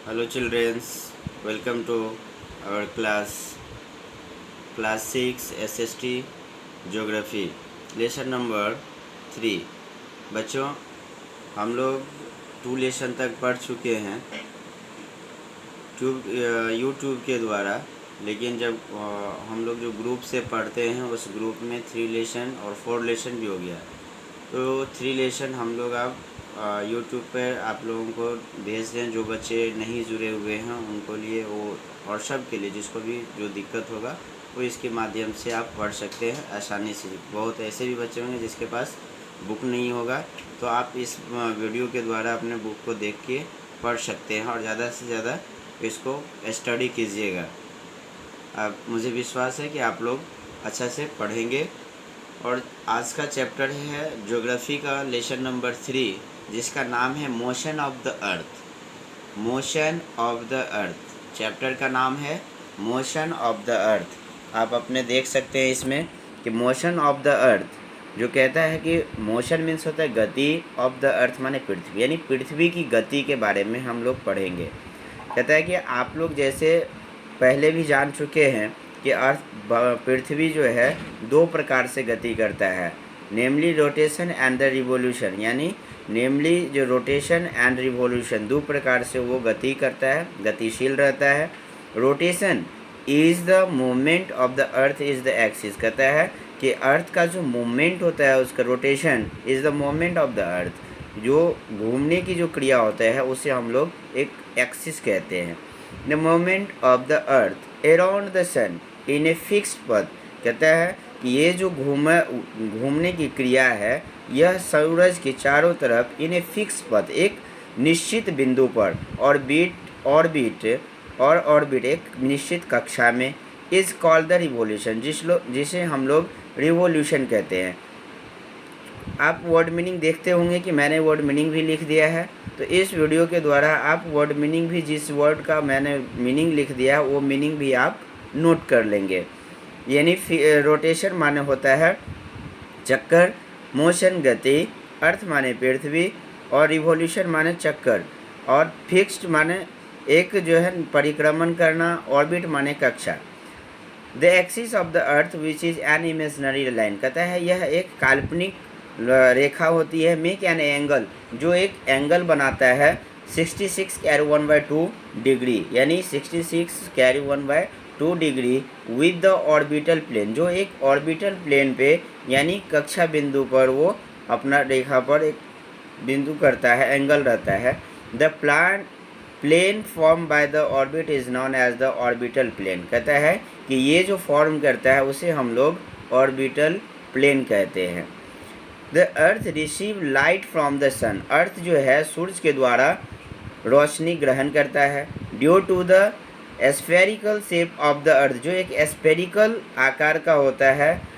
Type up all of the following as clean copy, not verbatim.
Hello children, welcome to our class 6 SST Geography lesson number 3। बच्चों, हम लोग 2 lesson तक पढ़ चुके हैं यूट्यूब के द्वारा, लेकिन जब हम लोग जो ग्रुप से पढ़ते हैं उस ग्रुप में 3 लेसन और 4 लेसन भी हो गया। तो 3 लेसन हम लोग अब यूट्यूब पर आप लोगों को भेज दें। जो बच्चे नहीं जुड़े हुए हैं उनको लिए वो, और सब के लिए जिसको भी जो दिक्कत होगा वो इसके माध्यम से आप पढ़ सकते हैं आसानी से। बहुत ऐसे भी बच्चे होंगे जिसके पास बुक नहीं होगा, तो आप इस वीडियो के द्वारा अपने बुक को देख के पढ़ सकते हैं और ज़्यादा से ज़्यादा इसको स्टडी कीजिएगा। अब मुझे विश्वास है कि आप लोग अच्छा से पढ़ेंगे। और आज का चैप्टर है ज्योग्राफी का लेसन नंबर 3, जिसका नाम है motion of the earth. Motion of the earth chapter का नाम है मोशन ऑफ द अर्थ। आप अपने देख सकते हैं इसमें कि मोशन ऑफ द अर्थ जो कहता है कि मोशन मीन्स होता है गति, ऑफ द अर्थ माने पृथ्वी, यानी पृथ्वी की गति के बारे में हम लोग पढ़ेंगे। कहता है कि आप लोग जैसे पहले भी जान चुके हैं कि पृथ्वी जो है 2 प्रकार से गति करता है, नेमली रोटेशन एंड द रिवोल्यूशन, यानी नेमली जो रोटेशन एंड रिवोल्यूशन 2 प्रकार से वो गति करता है, गतिशील रहता है। Rotation is the movement of the earth is the axis, कहता है कि अर्थ का जो मूवमेंट होता है उसका rotation is the movement of the earth, जो घूमने की जो क्रिया होता है उसे हम लोग एक एक्सिस कहते हैं। The movement of the earth around the sun in a fixed path, कहता है कि ये जो घूमने की क्रिया है यह सूरज के चारों तरफ इन ए फिक्स पथ, एक निश्चित बिंदु पर ऑर्बिट एक निश्चित कक्षा में, इज कॉल्ड द रिवोल्यूशन, जिसे हम लोग रिवोल्यूशन कहते हैं। आप वर्ड मीनिंग देखते होंगे कि मैंने वर्ड मीनिंग भी लिख दिया है, तो इस वीडियो के द्वारा आप वर्ड मीनिंग भी, जिस वर्ड का मैंने मीनिंग लिख दिया वो मीनिंग भी आप नोट कर लेंगे। यानी रोटेशन माने होता है चक्कर, मोशन गति, अर्थ माने पृथ्वी, और रिवोल्यूशन माने चक्कर, और फिक्स्ड माने एक जो है परिक्रमण करना, ऑर्बिट माने कक्षा। The axis of the earth which is an imaginary line, कहता है यह एक काल्पनिक रेखा होती है। मेक एन एंगल, जो एक एंगल बनाता है 66 कैरी 1/2 डिग्री, यानी 66 कैरी 1/2 degree with the orbital plane, जो एक ऑर्बिटल प्लेन पे यानी कक्षा बिंदु पर वो अपना रेखा पर एक बिंदु करता है, एंगल रहता है। The plane form by the orbit is known as the orbital plane, कहता है कि ये जो फॉर्म करता है उसे हम लोग ऑर्बिटल प्लेन कहते हैं। The earth receive light from the sun, earth जो है सूरज के द्वारा रोशनी ग्रहण करता है। Due to the spherical shape of the earth, जो एक स्फेरिकल आकार का होता है।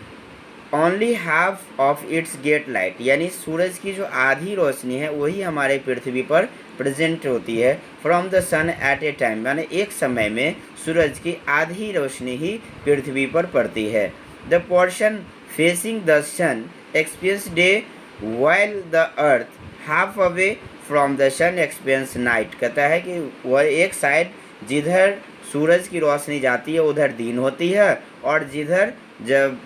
Only half of its get light, यानी सूरज की जो आधी रोशनी है वही हमारे पृथ्वी पर प्रेजेंट होती है। From the sun at a time, यानी एक समय में सूरज की आधी रोशनी ही पृथ्वी पर पड़ती है। The portion facing the sun experience day while the earth half away from the sun experience night, कहता है कि वह एक साइड जिधर सूरज की रोशनी जाती है उधर दिन होती है, और जिधर जब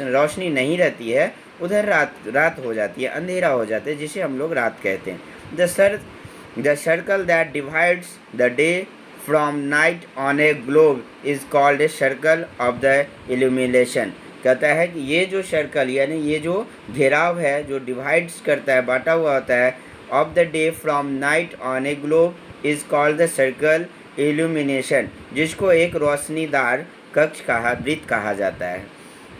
रोशनी नहीं रहती है उधर रात हो जाती है, अंधेरा हो जाता है, जिसे हम लोग रात कहते हैं। The circle that divides the day from night on a globe is called a circle of the illumination, कहता है कि ये जो सर्कल यानी ये जो घेराव है जो डिवाइड्स करता है, बांटा हुआ होता है, of the day from night on a globe is called the circle illumination, जिसको एक रोशनीदार वृत्त कहा जाता है।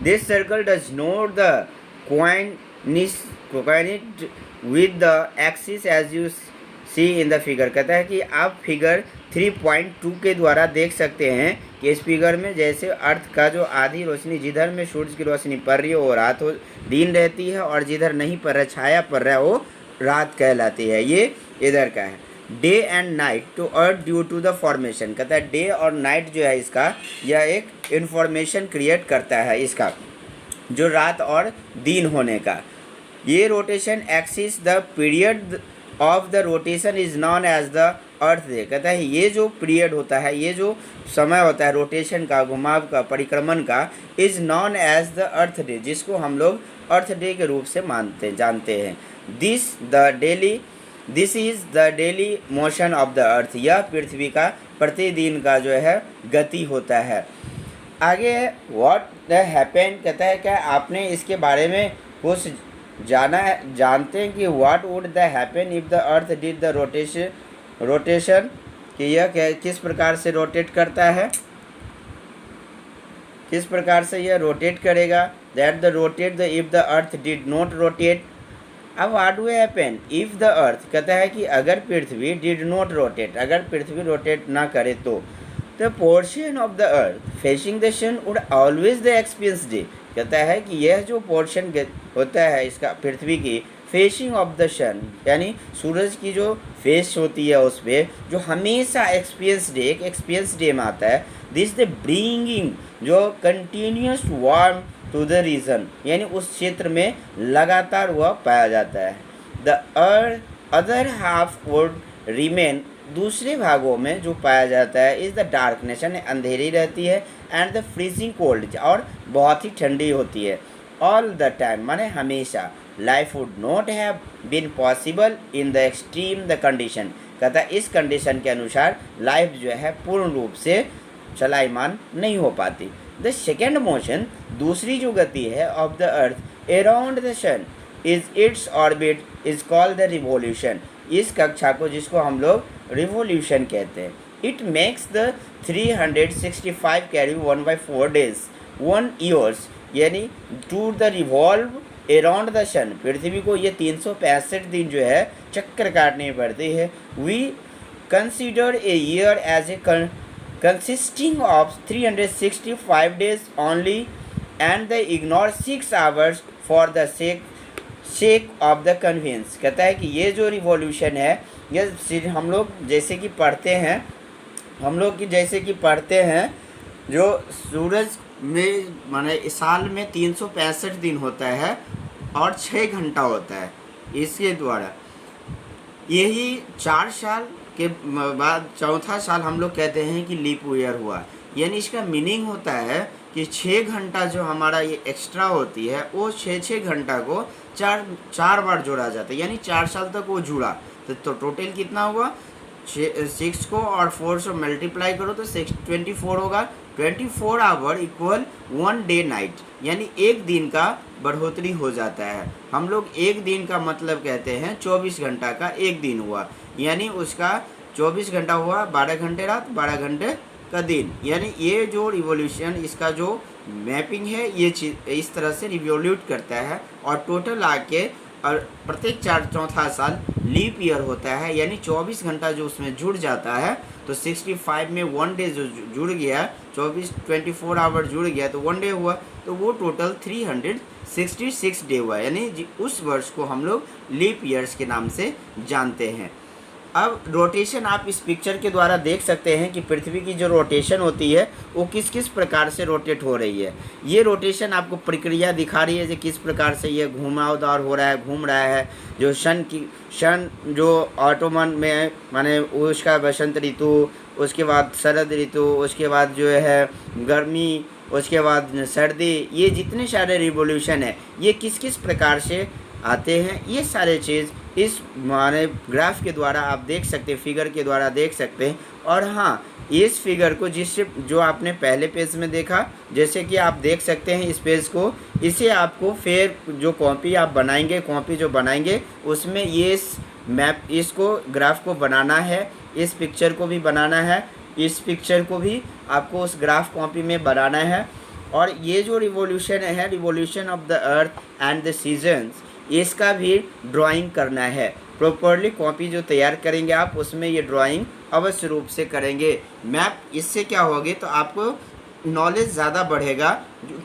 This circle does not the coordinate with the axis as you see in the figure, कहता है कि आप फिगर 3.2 के द्वारा देख सकते हैं कि इस फिगर में जैसे अर्थ का जो आधी रोशनी जिधर में सूरज की रोशनी पड़ रही है वो रात हो दिन रहती है, और जिधर नहीं पड़ रहा छाया पड़ रहा है वो रात कहलाती है। ये इधर का है। Day and night to earth due to the formation, कहता है डे और नाइट जो है इसका यह एक इन्फॉर्मेशन क्रिएट करता है इसका, जो रात और दिन होने का। ये rotation axis the period of the rotation is known as the earth day. कहता है ये जो पीरियड होता है, ये जो समय होता है रोटेशन का, घुमाव का, परिक्रमण का, is known as the earth day, जिसको हम लोग अर्थ डे के रूप से जानते हैं। This is the daily motion of the अर्थ। यह पृथ्वी का प्रतिदिन का जो है गति होता है। आगे व्हाट द हैपन, कहता है क्या आपने इसके बारे में कुछ जानते हैं कि what would the happen if the earth did the rotation, कि यह किस प्रकार से रोटेट करता है, किस प्रकार से यह रोटेट करेगा। That the rotate the if the earth did not rotate. अब what would happen if the earth, कहता है कि अगर पृथ्वी डिड नॉट रोटेट, अगर पृथ्वी रोटेट ना करे तो the portion of the earth facing the sun would always the experience day. कहता है कि यह जो पोर्शन होता है इसका पृथ्वी की फेसिंग ऑफ द सन, यानी सूरज की जो फेस होती है उस पर जो हमेशा एक एक्सपीरियंस डे में आता है। दिस द ब्रिंगिंग जो continuous warm to the region, यानी उस क्षेत्र में लगातार वह पाया जाता है। The other half would remain, दूसरे भागों में जो पाया जाता है इज़ द डार्कनेस, यानी अंधेरी रहती है, एंड द फ्रीजिंग कोल्ड, और बहुत ही ठंडी होती है। ऑल द टाइम माने हमेशा। Life would not have been possible in the extreme the condition, कहता है इस कंडीशन के अनुसार लाइफ जो है पूर्ण रूप से चलायमान नहीं हो पाती। द सेकेंड मोशन, दूसरी जो गति है of the earth around the sun is its orbit is called the revolution. इस कक्षा को जिसको हम लोग रिवोल्यूशन कहते हैं। It makes the 365 carry 1/4 days 1 years, यानी to the revolve around the sun, पृथ्वी को ये 365 दिन जो है चक्कर काटनी पड़ती है। We consider a year as a consisting of 365 days only and the ignore 6 hours for the sake of the convenience. कहता है कि ये जो रिवॉल्यूशन है ये हम लोग जैसे कि पढ़ते हैं जो सूरज में माने साल में 365 दिन होता है और 6 घंटा होता है। इसके द्वारा यही 4 साल के बाद चौथा साल हम लोग कहते हैं कि लीप ईयर हुआ, यानी इसका मीनिंग होता है कि 6 घंटा जो हमारा ये एक्स्ट्रा होती है वो 6 घंटा को चार बार जोड़ा जाता है, यानी 4 साल तक वो जुड़ा। तो टोटल कितना हुआ, 6 को और 4 से मल्टीप्लाई करो तो 24 होगा। 24 आवर इक्वल 1 डे नाइट, यानी एक दिन का बढ़ोतरी हो जाता है। हम लोग एक दिन का मतलब कहते हैं 24 घंटा का एक दिन हुआ, यानी उसका 24 घंटा हुआ, 12 घंटे रात 12 घंटे का दिन। यानी ये जो रिवोल्यूशन इसका जो मैपिंग है ये चीज इस तरह से रिवोल्यूट करता है और टोटल आके और प्रत्येक चौथा साल लीप ईयर होता है, यानी 24 घंटा जो उसमें जुड़ जाता है। तो 65 में 1 डे जो जुड़ गया, 24 आवर जुड़ गया तो 1 डे हुआ, तो वो टोटल 366 डे हुआ, यानी उस वर्ष को हम लोग लीप ईयर्स के नाम से जानते हैं। अब रोटेशन आप इस पिक्चर के द्वारा देख सकते हैं कि पृथ्वी की जो रोटेशन होती है वो किस किस प्रकार से रोटेट हो रही है। ये रोटेशन आपको प्रक्रिया दिखा रही है कि किस प्रकार से ये घुमावदार हो रहा है, घूम रहा है। जो सन जो ऑटोमन में माने उसका बसंत ऋतु, उसके बाद शरद ऋतु, उसके बाद जो है गर्मी, उसके बाद सर्दी, ये जितने सारे रिवोल्यूशन है ये किस किस प्रकार से आते हैं, ये सारे चीज़ इस माने ग्राफ के द्वारा आप देख सकते हैं, फिगर के द्वारा देख सकते हैं। और हाँ, इस फिगर को जिससे जो आपने पहले पेज में देखा, जैसे कि आप देख सकते हैं इस पेज को, इसे आपको फिर जो कॉपी आप बनाएंगे, कॉपी जो बनाएंगे उसमें ये मैप इसको ग्राफ को बनाना है, इस पिक्चर को भी बनाना है, इस पिक्चर को भी आपको उस ग्राफ कॉपी में बनाना है। और ये जो रिवोल्यूशन है, revolution of the earth and the seasons, इसका भी ड्राइंग करना है। प्रॉपरली कॉपी जो तैयार करेंगे आप उसमें ये ड्राइंग अवश्य रूप से करेंगे। मैप इससे क्या होगी तो आपको नॉलेज ज़्यादा बढ़ेगा,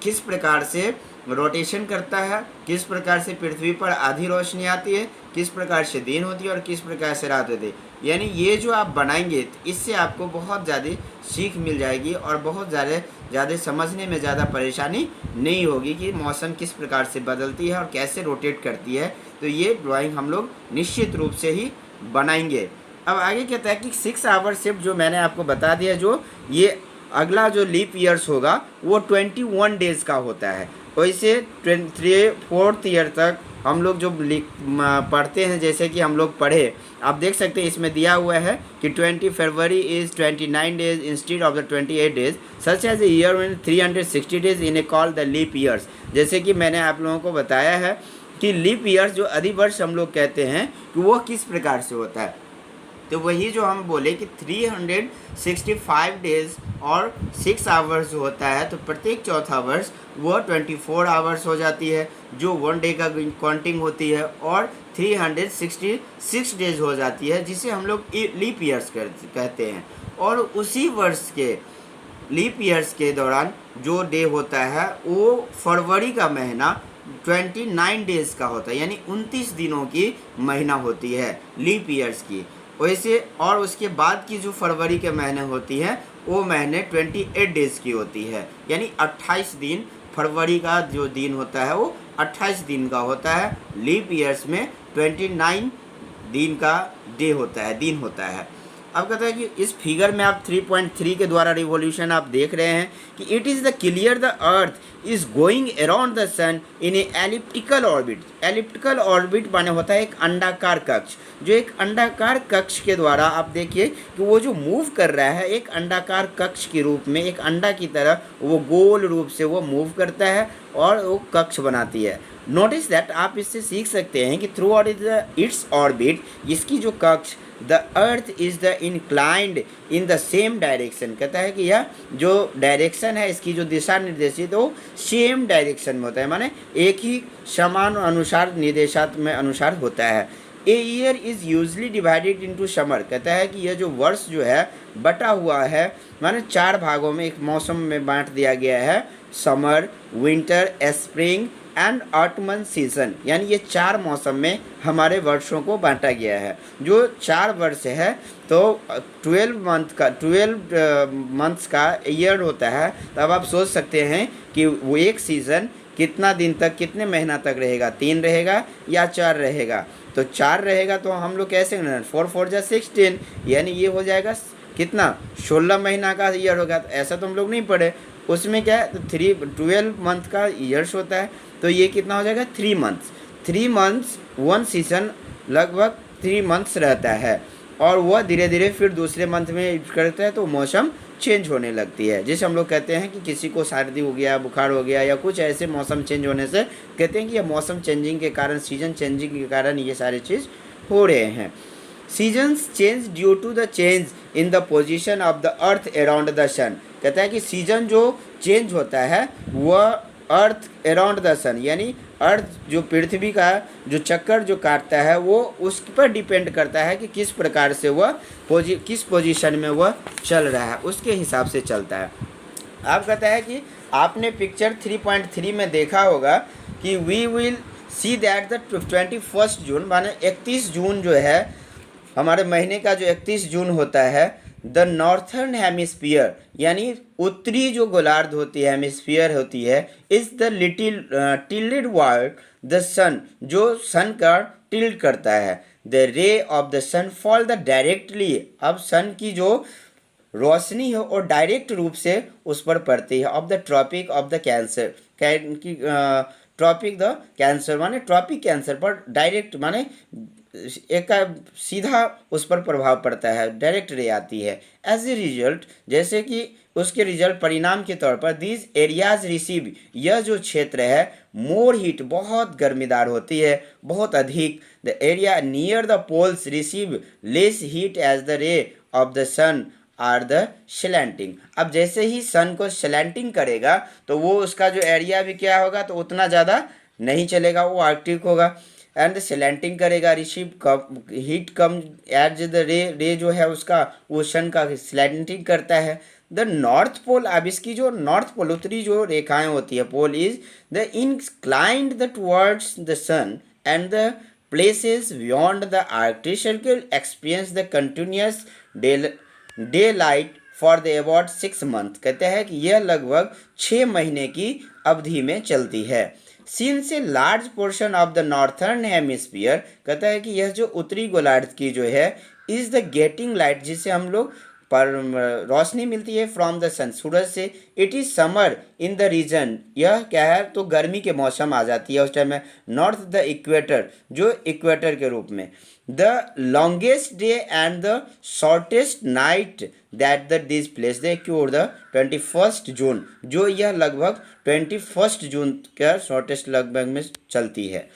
किस प्रकार से रोटेशन करता है, किस प्रकार से पृथ्वी पर आधी रोशनी आती है, किस प्रकार से दिन होती है और किस प्रकार से रात होती है। यानी ये जो आप बनाएंगे तो इससे आपको बहुत ज़्यादा सीख मिल जाएगी और बहुत ज़्यादा समझने में ज़्यादा परेशानी नहीं होगी कि मौसम किस प्रकार से बदलती है और कैसे रोटेट करती है। तो ये ड्राइंग हम लोग निश्चित रूप से ही बनाएंगे। अब आगे कहता है कि 6 आवर शिफ्ट जो मैंने आपको बता दिया, जो ये अगला जो लीप ईयर्स होगा वो 21 डेज़ का होता है। वैसे 4th ईयर तक हम लोग जो पढ़ते हैं, जैसे कि हम लोग पढ़े, आप देख सकते हैं इसमें दिया हुआ है कि 20 February is 29 days instead of the 28 days, such as a year में 360 days in a call the leap years. जैसे कि मैंने आप लोगों को बताया है कि लीप ईयर्स जो अधिवर्ष हम लोग कहते हैं कि वो किस प्रकार से होता है। तो वही जो हम बोले कि 365 डेज और 6 आवर्स होता है, तो प्रत्येक चौथा वर्ष वो 24 आवर्स हो जाती है, जो 1 डे का काउंटिंग होती है, और 366 डेज हो जाती है, जिसे हम लोग लीप ईयर्स कहते हैं। और उसी वर्ष के लीप ईयर्स के दौरान जो डे होता है वो फरवरी का महीना 29 डेज का होता है, यानी 29 दिनों की महीना होती है लीप ईयर्स की। वैसे और उसके बाद की जो फरवरी के महीने होती है वो महीने 28 डेज की होती है, यानी 28 दिन। फरवरी का जो दिन होता है वो 28 दिन का होता है। लीप ईयर्स में 29 दिन का डे होता है, दिन होता है। अब कहता है कि इस फिगर में आप 3.3 के द्वारा रिवॉल्यूशन आप देख रहे हैं कि it is the clear the earth is going around the sun in a elliptical orbit. Elliptical orbit माने होता है एक अंडाकार कक्ष, जो एक अंडाकार कक्ष के द्वारा आप देखिए कि वो जो मूव कर रहा है एक अंडाकार कक्ष के रूप में, एक अंडा की तरह वो गोल रूप से वो मूव करता है और वो कक्ष बनाती है। नोटिस दैट, आप इससे सीख सकते हैं कि थ्रू आउट इट्स ऑर्बिट, इसकी जो कक्ष, the earth is the inclined in the same direction. कहता है कि यह जो डायरेक्शन है, इसकी जो दिशा निर्देशित वो सेम डायरेक्शन में होता है, माने एक ही समान अनुसार निर्देशात्मक अनुसार होता है। A year is usually divided into summer. कहता है कि यह जो वर्ष जो है बटा हुआ है, माने 4 भागों में एक मौसम में बांट दिया गया है, summer, winter, spring and ottoman season, यानी ये 4 मौसम में हमारे वर्षों को बांटा गया है। जो 4 वर्ष है तो 12 मंथ्स का ईयर होता है। तब आप सोच सकते हैं कि वो एक सीज़न कितना दिन तक, कितने महीना तक रहेगा, 3 रहेगा या 4 रहेगा। तो 4 रहेगा तो हम लोग कैसे 4 4 जा 16, यानी ये हो जाएगा कितना, 16 महीना का ईयर होगा। तो ऐसा तो हम लोग नहीं पढ़े, उसमें क्या है, तो 12 मंथ का ईयर्स होता है, तो ये कितना हो जाएगा 3 मंथ्स। 3 मंथ्स 1 सीज़न लगभग 3 मंथ्स रहता है, और वह धीरे धीरे फिर दूसरे मंथ में करता है तो मौसम चेंज होने लगती है। जैसे हम लोग कहते हैं कि किसी को सर्दी हो गया, बुखार हो गया, या कुछ ऐसे मौसम चेंज होने से कहते हैं कि यह मौसम चेंजिंग के कारण, सीजन चेंजिंग के कारण ये सारी चीज़ हो रहे हैं। Seasons change due to the change in the position of the earth around the sun. कहता है कि सीजन जो चेंज होता है वह अर्थ अराउंड द सन, यानी अर्थ जो पृथ्वी का जो चक्कर जो काटता है वो उस पर डिपेंड करता है कि किस प्रकार से वह किस पोजीशन में वह चल रहा है, उसके हिसाब से चलता है। आप कहता है कि आपने पिक्चर 3.3 में देखा होगा कि we will see that the 21 June माने 31 जून जो है हमारे महीने का, जो 31 जून होता है, द नॉर्थर्न हेमिस्फीयर यानी उत्तरी जो गोलार्ध होती है, हेमिस्फीयर होती है, is the little tilted world the sun, जो सन का टिल्ट करता है। The ray of the sun fall the directly, अब सन की जो रोशनी है और डायरेक्ट रूप से उस पर पड़ती है। Of the tropic of the cancer, tropic the cancer माने ट्रॉपिक कैंसर पर डायरेक्ट माने एक का सीधा उस पर प्रभाव पड़ता है, डायरेक्ट रे आती है। एज ए रिजल्ट, जैसे कि उसके रिजल्ट परिणाम के तौर पर, दीज एरियाज रिसीव, यह जो क्षेत्र है मोर हीट, बहुत गर्मीदार होती है, बहुत अधिक। The area near the poles receive less heat as the ray of the sun are the slanting. अब जैसे ही सन को स्लैंटिंग करेगा तो वो उसका जो एरिया भी क्या होगा, तो उतना ज़्यादा नहीं चलेगा, वो आर्कटिक होगा। एंड स्लैंटिंग करेगा, रिसीव कम हीट कम एज द रे जो है उसका वो सन का स्लैंटिंग करता है। द नॉर्थ पोल, अब इसकी जो नॉर्थ पोल उत्तरी जो रेखाएं होती है, pole is the inclined the towards the sun and the places beyond the Arctic Circle experience the continuous daylight for the about 6 month. कहते हैं कि यह लगभग 6 महीने की अवधि में चलती है। Since A large portion of the northern hemisphere, कहता है कि यह जो उत्तरी गोलार्ध की जो है इज द गेटिंग लाइट, जिससे हम लोग पर रोशनी मिलती है फ्रॉम द सन, सूरज से। It is summer in the region, यह क्या है तो गर्मी के मौसम आ जाती है उस टाइम में। नॉर्थ द इक्वेटर, जो इक्वेटर के रूप में। The longest day and the shortest night that the this place the cure the 21 जून, जो यह लगभग 21 जून का शॉर्टेस्ट लगभग में चलती है।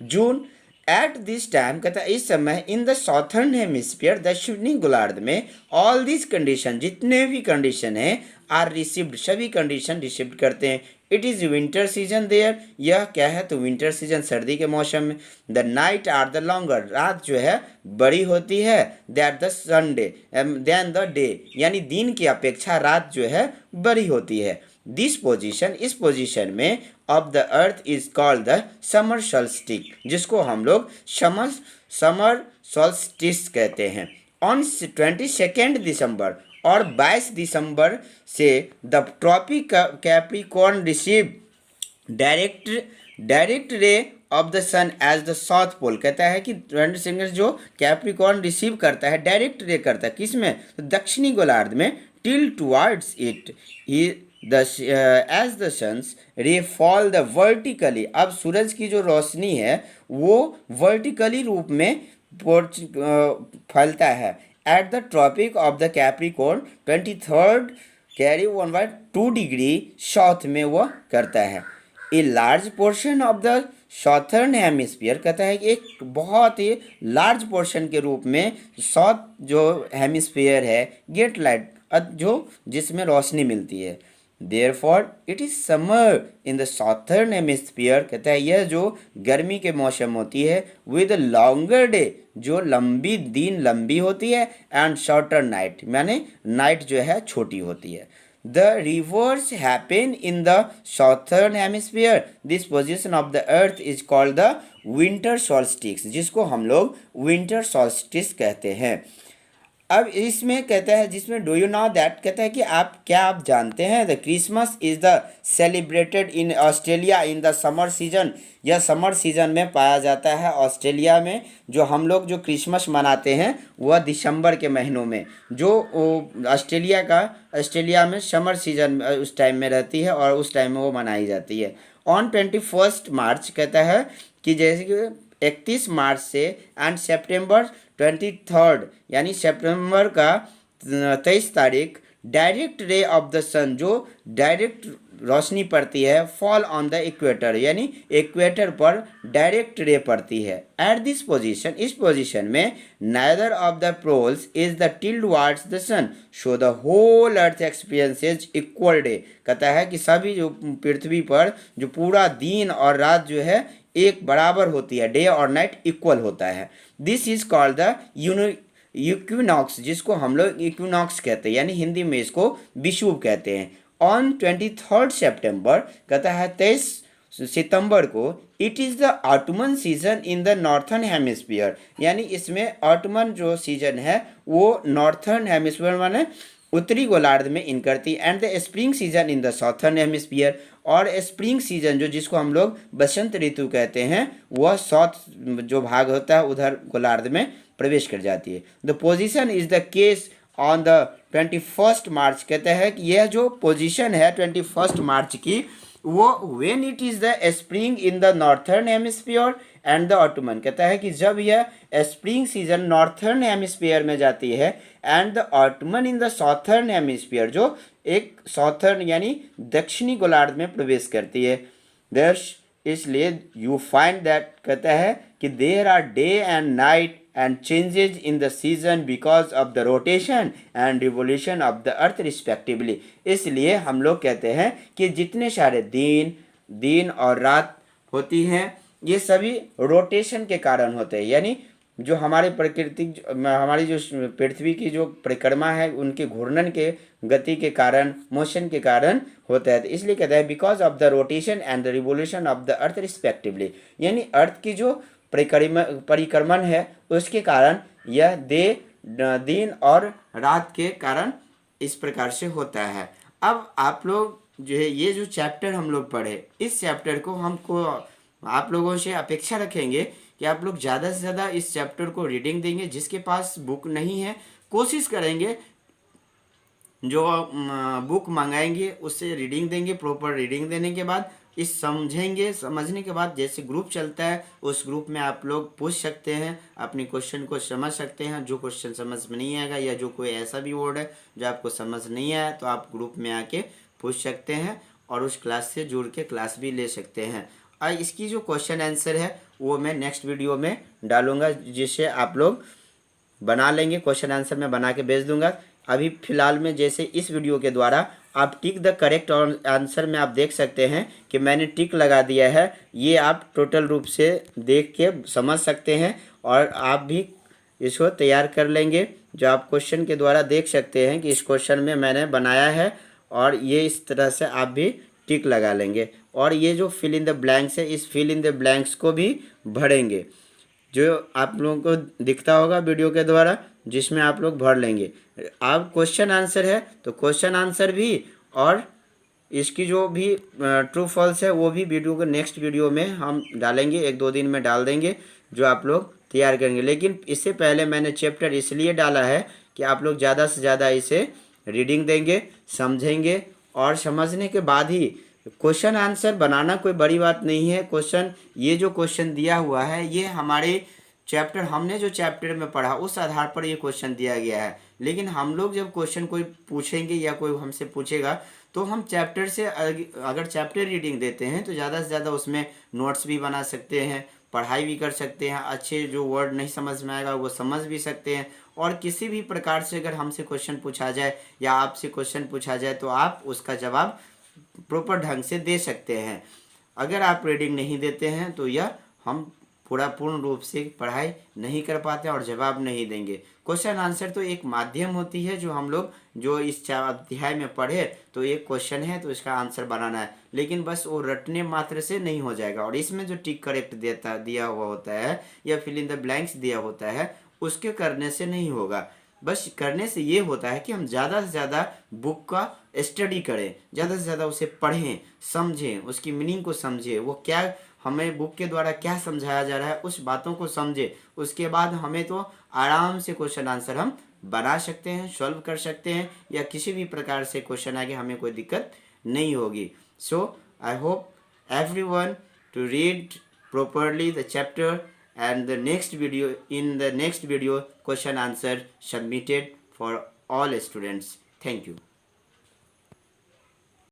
जून एट दिस टाइम, कहता है इस समय, इन द साउथर्न हेमिस्फीयर, दक्षिणी गोलार्ध में, ऑल दिस कंडीशन, जितने भी कंडीशन है, आर रिसीव्ड, सभी कंडीशन रिसीव करते हैं। It is winter season there, यह क्या है तो विंटर सीजन, सर्दी के मौसम में। The night are the longer, रात जो है बड़ी होती है, that the Sunday then the day, यानी दिन की अपेक्षा रात जो है बड़ी होती है। दिस पोजीशन, इस पोजीशन में, of the earth is called the summer solstice, जिसको हम लोग समर सोल्स्टिस कहते हैं। ऑन 22 दिसंबर और 22 दिसंबर से the tropic Capricorn receive direct ray of the sun as the south pole, कहता है कि 22 जो कैप्रिकॉर्न रिसीव करता है, डायरेक्ट रे करता है किस में तो दक्षिणी गोलार्ध में, till towards it as the sun's ray fall the vertically, अब सूरज की जो रोशनी है वो वर्टिकली रूप में फैलता है। At the tropic of the Capricorn 23rd carry 1/2 degree south में वह करता है। A large portion of the southern hemisphere, कहता है कि एक बहुत ही लार्ज पोर्शन के रूप में साउथ जो हेमिस्फीयर है गेट लाइट, जो जिसमें रोशनी मिलती है। Therefore it is summer in the southern hemisphere, कहता है यह जो गर्मी के मौसम होती है, विद लॉन्गर डे, जो लंबी दिन लंबी होती है, एंड शॉर्टर नाइट, माने नाइट जो है छोटी होती है। The reverse happen in the southern hemisphere. This position of the earth is called the winter solstice, जिसको हम लोग winter solstice कहते हैं। अब इसमें कहता है, जिसमें डू यू नो दैट, कहता है कि आप जानते हैं, the Christmas is the celebrated in Australia in the summer season, यह समर सीजन में पाया जाता है ऑस्ट्रेलिया में। जो हम लोग जो क्रिसमस मनाते हैं वह दिसंबर के महीनों में, जो ऑस्ट्रेलिया में समर सीजन उस टाइम में रहती है और उस टाइम में वो मनाई जाती है। ऑन 21 मार्च, कहता है कि जैसे कि 31 मार्च से एंड सितंबर 23 यानी सितंबर का 23 तारीख, direct ray of the sun, जो डायरेक्ट रोशनी पड़ती है, फॉल ऑन द इक्वेटर, यानी इक्वेटर पर डायरेक्ट रे पड़ती है। एट दिस पोजीशन, इस पोजीशन में, neither of the poles is the tilted towards the sun, so the whole earth experiences equal day, कहता है कि सभी जो पृथ्वी पर जो पूरा दिन और रात जो है एक बराबर होती है, डे और नाइट इक्वल होता है। This is called the equinox, जिसको हम लोग इक्विनॉक्स कहते हैं, यानी हिंदी में इसको विषुव कहते हैं। ऑन 23 सितंबर, कहता है 23 सितंबर को, it is the ottoman season in the northern hemisphere, यानी इसमें ऑटमन जो सीजन है वो नॉर्थर्न हेमिस्फीयर माने उत्तरी गोलार्ध में इन करती, and the spring season in the southern hemisphere, और स्प्रिंग सीजन जो जिसको हम लोग बसंत ऋतु कहते हैं वह साउथ जो भाग होता है उधर गोलार्ध में प्रवेश कर जाती है। The position is the case on the 21 मार्च, कहते हैं कि यह जो पोजीशन है 21 मार्च की, वो when it is the spring in the northern hemisphere and the ottoman, कहता है कि जब यह स्प्रिंग सीजन नॉर्थर्न हेमिस्फीयर में जाती है, and the ottoman in the southern hemisphere, जो एक साउथर्न यानी दक्षिणी गोलार्ध में प्रवेश करती है। दस इसलिए यू फाइंड दैट, कहता है कि there are day and night and changes in the season because of the rotation and revolution of the earth respectively। इसलिए हम लोग कहते हैं कि जितने सारे दिन और रात होती हैं ये सभी रोटेशन के कारण होते हैं, यानी जो हमारे प्राकृतिक हमारी जो पृथ्वी की जो परिक्रमा है उनके घूर्णन के गति के कारण, मोशन के कारण होता है। तो इसलिए कहते हैं because of the rotation and the revolution of the earth respectively, यानी अर्थ की जो परिक्रमण है उसके कारण यह दिन और रात के कारण इस प्रकार से होता है। अब आप लोग जो है ये जो चैप्टर हम लोग पढ़े, इस चैप्टर को हमको आप लोगों से अपेक्षा रखेंगे कि आप लोग ज़्यादा से ज़्यादा इस चैप्टर को रीडिंग देंगे। जिसके पास बुक नहीं है कोशिश करेंगे जो बुक मंगाएंगे उससे रीडिंग देंगे। प्रॉपर रीडिंग देने के बाद इस समझेंगे, समझने के बाद जैसे ग्रुप चलता है उस ग्रुप में आप लोग पूछ सकते हैं, अपने क्वेश्चन को समझ सकते हैं। जो क्वेश्चन समझ में नहीं आएगा या जो कोई ऐसा भी वर्ड है जो आपको समझ नहीं आया तो आप ग्रुप में आके पूछ सकते हैं और उस क्लास से जुड़ के क्लास भी ले सकते हैं। और इसकी जो क्वेश्चन आंसर है वो मैं नेक्स्ट वीडियो में डालूंगा, जिससे आप लोग बना लेंगे। क्वेश्चन आंसर मैं बना के भेज दूंगा। अभी फिलहाल में जैसे इस वीडियो के द्वारा आप टिक द करेक्ट आंसर में आप देख सकते हैं कि मैंने टिक लगा दिया है। ये आप टोटल रूप से देख के समझ सकते हैं और आप भी इसको तैयार कर लेंगे। जो आप क्वेश्चन के द्वारा देख सकते हैं कि इस क्वेश्चन में मैंने बनाया है और ये इस तरह से आप भी टिक लगा लेंगे। और ये जो फिल इन द ब्लैंक्स है, इस फिल इन द ब्लैंक्स को भी भरेंगे जो आप लोगों को दिखता होगा वीडियो के द्वारा, जिसमें आप लोग भर लेंगे। आप क्वेश्चन आंसर है तो क्वेश्चन आंसर भी और इसकी जो भी ट्रू फॉल्स है वो भी वीडियो को नेक्स्ट वीडियो में हम डालेंगे, 1-2 दिन में डाल देंगे जो आप लोग तैयार करेंगे। लेकिन इससे पहले मैंने चैप्टर इसलिए डाला है कि आप लोग ज़्यादा से ज़्यादा इसे रीडिंग देंगे, समझेंगे और समझने के बाद ही क्वेश्चन आंसर बनाना कोई बड़ी बात नहीं है। क्वेश्चन ये जो क्वेश्चन दिया हुआ है ये हमारे चैप्टर, हमने जो चैप्टर में पढ़ा उस आधार पर ये क्वेश्चन दिया गया है। लेकिन हम लोग जब क्वेश्चन कोई पूछेंगे या कोई हमसे पूछेगा तो हम चैप्टर से अगर चैप्टर रीडिंग देते हैं तो ज़्यादा से ज़्यादा उसमें नोट्स भी बना सकते हैं, पढ़ाई भी कर सकते हैं, अच्छे जो वर्ड नहीं समझ में आएगा वो समझ भी सकते हैं। और किसी भी प्रकार से अगर हमसे क्वेश्चन पूछा जाए या आपसे क्वेश्चन पूछा जाए तो आप उसका जवाब प्रॉपर ढंग से दे सकते हैं। अगर आप रीडिंग नहीं देते हैं तो यह हम पूर्ण रूप से पढ़ाई नहीं कर पाते और जवाब नहीं देंगे। क्वेश्चन आंसर तो एक माध्यम होती है जो हम लोग जो इस अध्याय में पढ़े तो एक क्वेश्चन है तो इसका आंसर बनाना है, लेकिन बस वो रटने मात्र से नहीं हो जाएगा। और इसमें जो टिक करेक्ट दिया हुआ होता है या फिल इन द ब्लैंक्स दिया होता है उसके करने से नहीं होगा। बस करने से ये होता है कि हम ज़्यादा से ज़्यादा बुक का स्टडी करें, ज़्यादा से ज़्यादा उसे पढ़ें, समझें, उसकी मीनिंग को समझें, वो क्या हमें बुक के द्वारा क्या समझाया जा रहा है उस बातों को समझें। उसके बाद हमें तो आराम से क्वेश्चन आंसर हम बना सकते हैं, सॉल्व कर सकते हैं या किसी भी प्रकार से क्वेश्चन आगे हमें कोई दिक्कत नहीं होगी। So I hope everyone to read properly the chapter and the next video, in the next video question answer submitted for all students. Thank you.